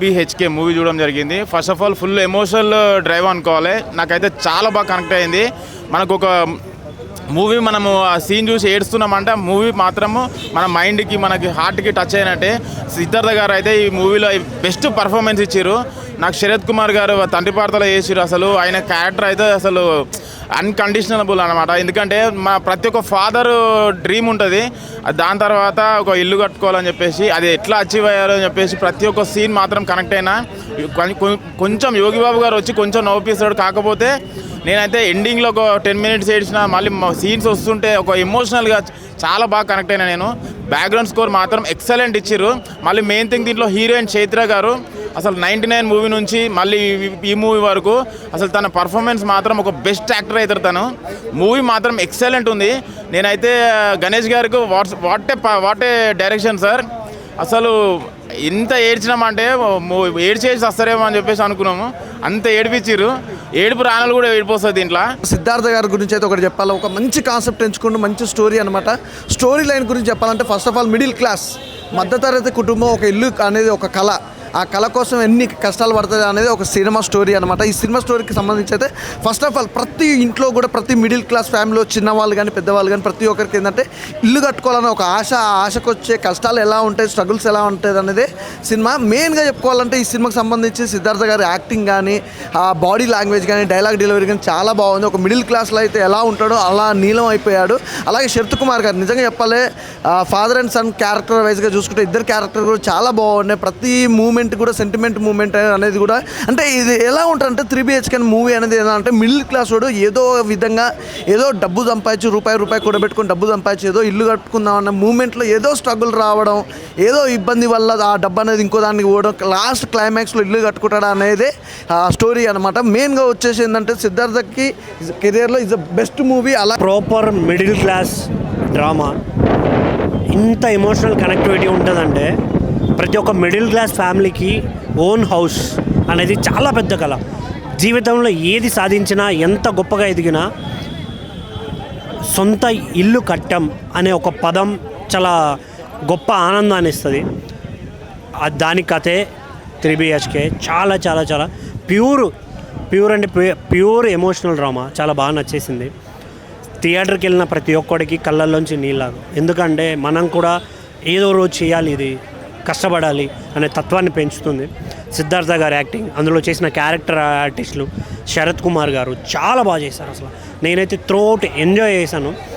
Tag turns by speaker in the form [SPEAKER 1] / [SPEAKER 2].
[SPEAKER 1] 3BHK movie చూడడం జరిగింది. First of all full emotional drive అనుకోవాలి. నాకైతే చాలా బాగా కనెక్ట్ అయింది. మనకు ఒక మూవీ మనము ఆ సీన్ చూసి ఏడుస్తున్నామంటే మూవీ మాత్రము మన మైండ్కి మనకి హార్ట్కి టచ్ అయినట్టే. సిద్ధార్థ గారు అయితే ఈ మూవీలో బెస్ట్ పర్ఫార్మెన్స్ ఇచ్చారు. నాకు శరత్ కుమార్ గారు తండ్రి పాత్రలో చేసిరు. అసలు ఆయన క్యారెక్టర్ అయితే అసలు అన్కండిషనబుల్ అనమాట. ఎందుకంటే మా ప్రతి ఒక్క ఫాదర్ డ్రీమ్ ఉంటుంది, దాని తర్వాత ఒక ఇల్లు కట్టుకోవాలని చెప్పేసి అది ఎట్లా అచీవ్ అయ్యారో అని చెప్పేసి ప్రతి ఒక్క సీన్ మాత్రం కనెక్ట్ అయినా. కొంచెం యోగిబాబు గారు వచ్చి కొంచెం నవ్వుపిస్తాడు, కాకపోతే నేనైతే ఎండింగ్లో ఒక 10 minutes ఏడ్చిన. మళ్ళీ సీన్స్ వస్తుంటే ఒక ఎమోషనల్గా చాలా బాగా కనెక్ట్ అయినా నేను. బ్యాక్గ్రౌండ్ స్కోర్ మాత్రం ఎక్సలెంట్ ఇచ్చిర్రు. మళ్ళీ మెయిన్ థింగ్ దీంట్లో హీరోయిన్ చైత్ర గారు అసలు 99 మూవీ నుంచి మళ్ళీ ఈ మూవీ వరకు అసలు తన పర్ఫార్మెన్స్ మాత్రం ఒక బెస్ట్ యాక్టర్ అవుతారు. తను మూవీ మాత్రం ఎక్సలెంట్ ఉంది. నేనైతే గణేష్ గారికి వాట్ ఏ డైరెక్షన్ సార్. అసలు ఇంత ఏడ్చినామంటే ఏడ్చేసి వస్తారేమో అని చెప్పేసి అనుకున్నాము, అంత ఏడిపించారు. ఏడుపు రాణాలు కూడా ఏడిపోతుంది దీంట్లో.
[SPEAKER 2] సిద్ధార్థ గారి గురించి అయితే ఒకటి చెప్పాలి, ఒక మంచి కాన్సెప్ట్ ఎంచుకుంటూ మంచి స్టోరీ అనమాట. స్టోరీ లైన్ గురించి చెప్పాలంటే first of all middle class మధ్యతరగతి కుటుంబం, ఒక ఇల్లు అనేది ఒక కళ. ఆ కళ కోసం ఎన్ని కష్టాలు పడుతుంది అనేది ఒక సినిమా స్టోరీ అనమాట. ఈ సినిమా స్టోరీకి సంబంధించి అయితే ఫస్ట్ ఆఫ్ ఆల్ ప్రతి ఇంట్లో కూడా ప్రతి మిడిల్ క్లాస్ ఫ్యామిలీలో చిన్నవాళ్ళు కానీ పెద్దవాళ్ళు కానీ ప్రతి ఒక్కరికి ఏంటంటే ఇల్లు కట్టుకోవాలని ఒక ఆశ. ఆ ఆశకు వచ్చే కష్టాలు ఎలా ఉంటాయి, స్ట్రగుల్స్ ఎలా ఉంటుంది అనేది సినిమా. మెయిన్గా చెప్పుకోవాలంటే ఈ సినిమాకి సంబంధించి సిద్ధార్థ గారి యాక్టింగ్ కానీ, ఆ బాడీ లాంగ్వేజ్ కానీ, డైలాగ్ డెలివరీ కానీ చాలా బాగుంది. ఒక మిడిల్ క్లాస్లో అయితే ఎలా ఉంటాడో అలా నీలం అయిపోయాడు. అలాగే శరత్ కుమార్ గారు నిజంగా చెప్పాలి, ఫాదర్ అండ్ సన్ క్యారెక్టర్ వైజ్గా చూసుకుంటే ఇద్దరు క్యారెక్టర్ కూడా చాలా బాగున్నాయి. ప్రతి మూమెంట్ కూడా సెంటిమెంట్ మూమెంట్ అనేది కూడా అంటే ఇది ఎలా ఉంటుందంటే 3BHK మూవీ అనేది ఎలా అంటే మిడిల్ క్లాస్ వాడు ఏదో విధంగా ఏదో డబ్బు సంపాదించి రూపాయి కూడబెట్టుకుని డబ్బు సంపాదించి ఏదో ఇల్లు కట్టుకుందాం అన్న మూమెంట్లో ఏదో స్ట్రగుల్ రావడం, ఏదో ఇబ్బంది వల్ల ఆ డబ్బు అనేది ఇంకో దానికి పోవడం, లాస్ట్ క్లైమాక్స్లో ఇల్లు కట్టుకుంటాడు అనేది స్టోరీ అనమాట. మెయిన్గా వచ్చేసి ఏంటంటే సిద్ధార్థకి కెరియర్లో ఇస్ ద బెస్ట్ మూవీ. అలా
[SPEAKER 3] ప్రాపర్ మిడిల్ క్లాస్ డ్రామా ఇంత ఎమోషనల్ కనెక్టివిటీ ఉంటుందంటే ప్రతి ఒక్క మిడిల్ క్లాస్ ఫ్యామిలీకి ఓన్ హౌస్ అనేది చాలా పెద్ద కళ. జీవితంలో ఏది సాధించినా, ఎంత గొప్పగా ఎదిగినా సొంత ఇల్లు కట్టాం అనే ఒక పదం చాలా గొప్ప ఆనందాన్ని ఇస్తుంది. దాని కథే 3BHK. చాలా చాలా చాలా ప్యూర్ అంటే ప్యూర్ ఎమోషనల్ డ్రామా. చాలా బాగా నచ్చేసింది. థియేటర్కి వెళ్ళిన ప్రతి ఒక్కడికి కళ్ళల్లోంచి నీళ్ళాగు. ఎందుకంటే మనం కూడా ఏదో రోజు చేయాలి, ఇది కష్టపడాలి అనే తత్వాన్ని పెంచుతుంది. సిద్ధార్థ గారి యాక్టింగ్, అందులో చేసిన క్యారెక్టర్ ఆర్టిస్టులు శరత్ కుమార్ గారు చాలా బాగా చేశారు. అసలు నేనైతే త్రూఅవుట్ ఎంజాయ్ చేశాను.